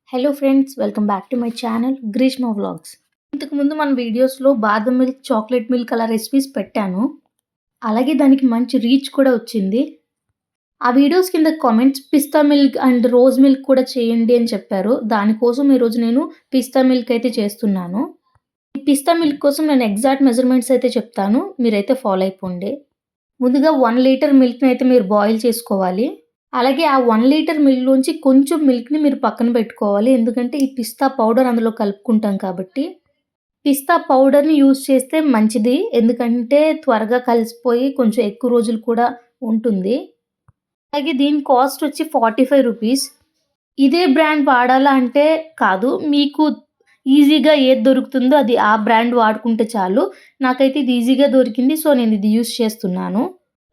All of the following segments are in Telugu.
Hello friends, welcome back to my channel Greeshma vlogs. ఇంతకుముందు మన వీడియోస్లో బాదం మిల్క్, చాక్లెట్ మిల్క్ అలా రెసిపీస్ పెట్టాను. అలాగే దానికి మంచి రీచ్ కూడా వచ్చింది. ఆ వీడియోస్ కింద comments pista milk and rose milk కూడా చేయండి అని చెప్పారు. దానికోసం ఈరోజు నేను పిస్తా మిల్క్ అయితే చేస్తున్నాను. ఈ పిస్తా మిల్క్ కోసం నేను ఎగ్జాక్ట్ మెజర్మెంట్స్ అయితే చెప్తాను, మీరైతే ఫాలో అయిపోండి. ముందుగా 1 లీటర్ మిల్క్ని అయితే మీరు బాయిల్ చేసుకోవాలి. అలాగే ఆ 1 లీటర్ మిల్క్‌లోంచి కొంచెం మిల్క్‌ని మీరు పక్కన పెట్టుకోవాలి. ఎందుకంటే ఈ పిస్తా పౌడర్ అందులో కలుపుకుంటాం కాబట్టి. పిస్తా పౌడర్‌ని యూజ్ చేస్తే మంచిది. ఎందుకంటే త్వరగా కలిసిపోయి కొంచెం ఎక్కువ రోజులు కూడా ఉంటుంది. అలాగే దీని కాస్ట్ వచ్చి ₹45. ఇదే బ్రాండ్ వాడాలా అంటే కాదు. మీకు ఈజీగా ఏది దొరుకుతుందో అది ఆ బ్రాండ్ వాడుకుంటే చాలు. నాకైతే ఇది ఈజీగా దొరికింది. సో, నేను ఇది యూజ్ చేస్తున్నాను.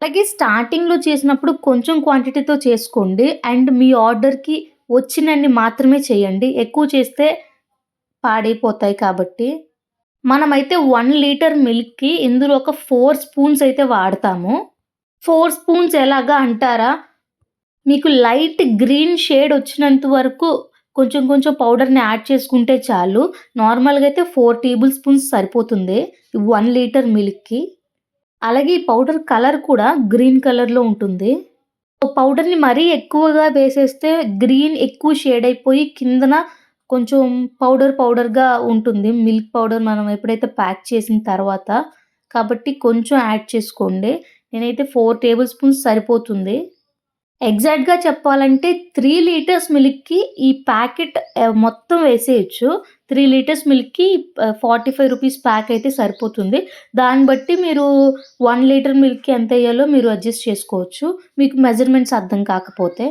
అలాగే స్టార్టింగ్‌లో చేసినప్పుడు కొంచెం క్వాంటిటీతో చేసుకోండి. అండ్ మీ ఆర్డర్‌కి వచ్చినన్ని మాత్రమే చేయండి. ఎక్కువ చేస్తే పాడైపోతాయి కాబట్టి. మనమైతే 1 లీటర్ మిల్క్‌కి ఇందులో ఒక 4 స్పూన్స్ అయితే వాడతాము. 4 స్పూన్స్ ఎలాగా అంటారా? మీకు లైట్ గ్రీన్ షేడ్ వచ్చినంత వరకు కొంచెం కొంచెం పౌడర్‌ని యాడ్ చేసుకుంటే చాలు. నార్మల్‌గా అయితే 4 టేబుల్ స్పూన్స్ సరిపోతుంది 1 లీటర్ మిల్క్‌కి. అలాగే ఈ పౌడర్ కలర్ కూడా గ్రీన్ కలర్‌లో ఉంటుంది. పౌడర్‌ని మరీ ఎక్కువగా వేసేస్తే గ్రీన్ ఎక్కువ షేడ్ అయిపోయి కిందన కొంచెం పౌడర్‌గా ఉంటుంది. మిల్క్ పౌడర్ మనం ఎప్పుడైతే ప్యాక్ చేసిన తర్వాత. కాబట్టి కొంచెం యాడ్ చేసుకోండి. నేనైతే 4 టేబుల్ స్పూన్స్ సరిపోతుంది. ఎగ్జాక్ట్‌గా చెప్పాలంటే 3 లీటర్స్ మిల్క్‌కి ఈ ప్యాకెట్ మొత్తం వేసేయొచ్చు. 3 లీటర్స్ మిల్క్‌కి ₹45 ప్యాక్ అయితే సరిపోతుంది. దాన్ని బట్టి మీరు 1 లీటర్ మిల్క్‌కి ఎంతెయ్యాలో మీరు అడ్జస్ట్ చేసుకోవచ్చు, మీకు మెజర్‌మెంట్స్ అర్థం కాకపోతే.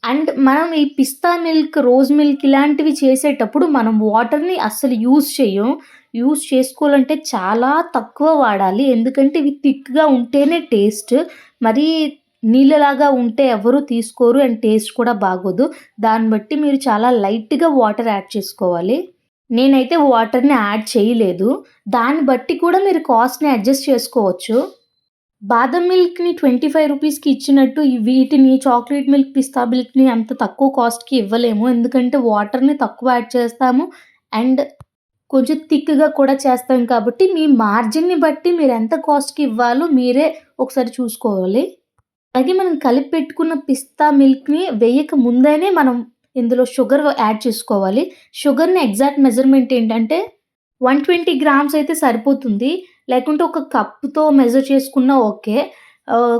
అండ్ మనం ఈ పిస్తా మిల్క్, రోజ్ మిల్క్ ఇలాంటివి చేసేటప్పుడు మనం వాటర్‌ని అస్సలు యూజ్ చెయ్యం. యూజ్ చేసుకోవాలంటే చాలా తక్కువ వాడాలి. ఎందుకంటే ఇవి థిక్‌గా ఉంటేనే టేస్ట్. మరీ నీళ్ళలాగా ఉంటే ఎవరు తీసుకోరు అండ్ టేస్ట్ కూడా బాగోదు. దాన్ని బట్టి మీరు చాలా లైట్‌గా వాటర్ యాడ్ చేసుకోవాలి. నేనైతే వాటర్‌ని యాడ్ చేయలేదు. దాన్ని బట్టి కూడా మీరు కాస్ట్‌ని అడ్జస్ట్ చేసుకోవచ్చు. బాదం మిల్క్‌ని ₹25కి ఇచ్చినట్టు వీటిని చాక్లేట్ మిల్క్, పిస్తా మిల్క్‌ని అంత తక్కువ కాస్ట్‌కి ఇవ్వలేము. ఎందుకంటే వాటర్‌ని తక్కువ యాడ్ చేస్తాము అండ్ కొంచెం థిక్‌గా కూడా చేస్తాం కాబట్టి మీ మార్జిన్‌ని బట్టి మీరు ఎంత కాస్ట్‌కి ఇవ్వాలో మీరే ఒకసారి చూసుకోవాలి. అలాగే మనం కలిపి పెట్టుకున్న పిస్తా మిల్క్‌ని వేయక ముందేనే మనం ఇందులో షుగర్ యాడ్ చేసుకోవాలి. షుగర్‌ని ఎగ్జాక్ట్ మెజర్‌మెంట్ ఏంటంటే 120 గ్రామ్స్ అయితే సరిపోతుంది. లేకుంటే ఒక కప్పుతో మెజర్ చేసుకున్నా ఓకే. ఆహ్,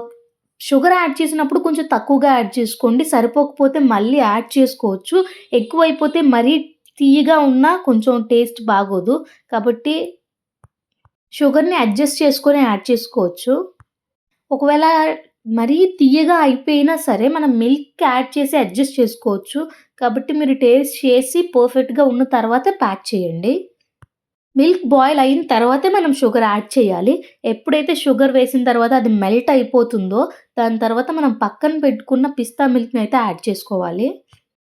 షుగర్ యాడ్ చేసినప్పుడు కొంచెం తక్కువగా యాడ్ చేసుకోండి. సరిపోకపోతే మళ్ళీ యాడ్ చేసుకోవచ్చు. ఎక్కువైపోతే మరీ తియ్యగా ఉన్నా కొంచెం టేస్ట్ బాగోదు. కాబట్టి షుగర్‌ని అడ్జస్ట్ చేసుకొని యాడ్ చేసుకోవచ్చు. ఒకవేళ మరీ తియ్యగా అయిపోయినా సరే మనం మిల్క్ యాడ్ చేసి అడ్జస్ట్ చేసుకోవచ్చు. కాబట్టి మీరు టేస్ట్ చేసి పర్ఫెక్ట్‌గా ఉన్న తర్వాత ప్యాక్ చేయండి. మిల్క్ బాయిల్ అయిన తర్వాతే మనం షుగర్ యాడ్ చేయాలి. ఎప్పుడైతే షుగర్ వేసిన తర్వాత అది మెల్ట్ అయిపోతుందో దాని తర్వాత మనం పక్కన పెట్టుకున్న పిస్తా మిల్క్‌ని అయితే యాడ్ చేసుకోవాలి.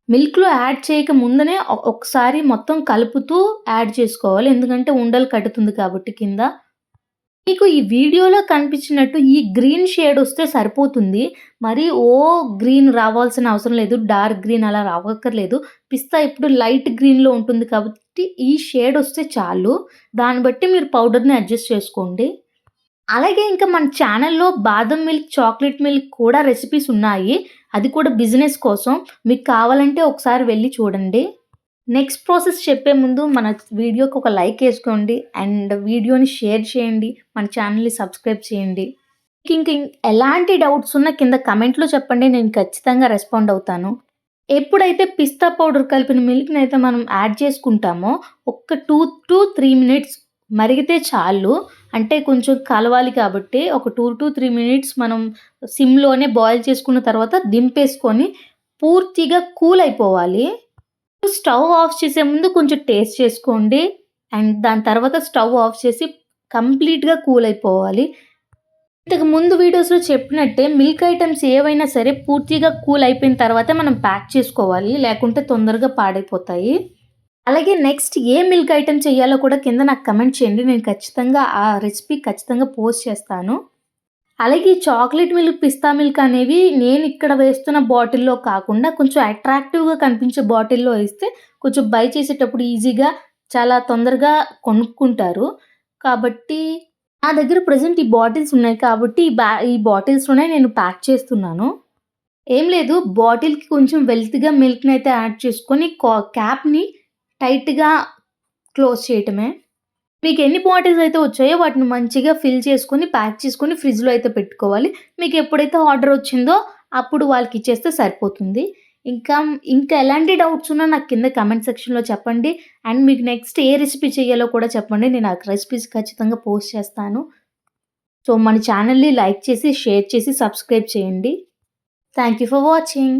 మిల్క్‌లో యాడ్ చేయక ముందనే ఒకసారి మొత్తం కలుపుతూ యాడ్ చేసుకోవాలి. ఎందుకంటే ఉండలు కట్టుతుంది కాబట్టి కింద. మీకు ఈ వీడియోలో కనిపించినట్టు ఈ గ్రీన్ షేడ్ వస్తే సరిపోతుంది. మరి గ్రీన్ రావాల్సిన అవసరం లేదు. డార్క్ గ్రీన్ అలా రావక్కర్లేదు. పిస్తా ఎప్పుడు లైట్ గ్రీన్‌లో ఉంటుంది కాబట్టి ఈ షేడ్ వస్తే చాలు. దాన్ని బట్టి మీరు పౌడర్‌ని అడ్జస్ట్ చేసుకోండి. అలాగే ఇంకా మన ఛానల్‌లో బాదం మిల్క్, చాక్లేట్ మిల్క్ కూడా రెసిపీస్ ఉన్నాయి. అది కూడా బిజినెస్ కోసం. మీకు కావాలంటే ఒకసారి వెళ్లి చూడండి. నెక్స్ట్ ప్రాసెస్ చెప్పే ముందు మన వీడియోకి ఒక లైక్ ఏసుకోండి అండ్ వీడియోని షేర్ చేయండి. మన ఛానల్‌ని సబ్స్క్రైబ్ చేయండి. మీకు ఎలాంటి డౌట్స్ ఉన్నా కింద కమెంట్‌లో చెప్పండి. నేను ఖచ్చితంగా రెస్పాండ్ అవుతాను. ఎప్పుడైతే పిస్తా పౌడర్ కలిపిన మిల్క్‌ని అయితే మనం యాడ్ చేసుకుంటామో ఒక్క 2-3 మినిట్స్ మరిగితే చాలు. అంటే కొంచెం కలవాలి కాబట్టి ఒక 2-3 మినిట్స్ మనం సిమ్‌లోనే బాయిల్ చేసుకున్న తర్వాత దింపేసుకొని పూర్తిగా కూల్ అయిపోవాలి. స్టవ్ ఆఫ్ చేసే ముందు కొంచెం టేస్ట్ చేసుకోండి. అండ్ దాని తర్వాత స్టవ్ ఆఫ్ చేసి కంప్లీట్‌గా కూల్ అయిపోవాలి. ఇంతకు ముందు వీడియోస్‌లో చెప్పినట్టే మిల్క్ ఐటెమ్స్ ఏవైనా సరే పూర్తిగా కూల్ అయిపోయిన తర్వాతే మనం ప్యాక్ చేసుకోవాలి. లేకుంటే తొందరగా పాడైపోతాయి. అలాగే నెక్స్ట్ ఏ మిల్క్ ఐటెమ్ చేయాలో కూడా కింద నాకు కమెంట్ చేయండి. నేను ఖచ్చితంగా ఆ రెసిపీ ఖచ్చితంగా పోస్ట్ చేస్తాను. అలాగే ఈ చాక్లేట్ మిల్క్, పిస్తా మిల్క్ అనేవి నేను ఇక్కడ వేస్తున్న బాటిల్‌లో కాకుండా కొంచెం అట్రాక్టివ్‌గా కనిపించే బాటిల్‌లో ఏస్తే కొంచెం బై చేసేటప్పుడు ఈజీగా చాలా తొందరగా కొనుక్కుంటారు. కాబట్టి నా దగ్గర ప్రెజెంట్ ఈ బాటిల్స్ ఉన్నాయి కాబట్టి ఈ బాటిల్స్‌లోనే నేను ప్యాక్ చేస్తున్నాను. ఏం లేదు, బాటిల్‌కి కొంచెం వెల్త్‌గా మిల్క్‌నయితే యాడ్ చేసుకొని క్యాప్‌ని టైట్‌గా క్లోజ్ చేయటమే. మీకెన్ని బాటిల్స్ అయితే వచ్చాయో వాటిని మంచిగా ఫిల్ చేసుకొని, ప్యాక్ చేసుకొని ఫ్రిడ్జ్‌లో అయితే పెట్టుకోవాలి. మీకెప్పుడైతే ఆర్డర్ వచ్చిందో అప్పుడు వాళ్ళకిచ్చేస్తే సరిపోతుంది. ఇంకా, ఇంకా ఎలాంటి డౌట్స్ ఉన్నా నాకు కింద కామెంట్ సెక్షన్‌లో చెప్పండి. అండ్ మీకు నెక్స్ట్ ఏ రెసిపీ చేయాలో కూడా చెప్పండి. నేను ఆ రెసిపీస్ ఖచ్చితంగా పోస్ట్ చేస్తాను. సో, మన ఛానెల్‌ని లైక్ చేసి, షేర్ చేసి, సబ్స్క్రైబ్ చేయండి. Thank you for watching.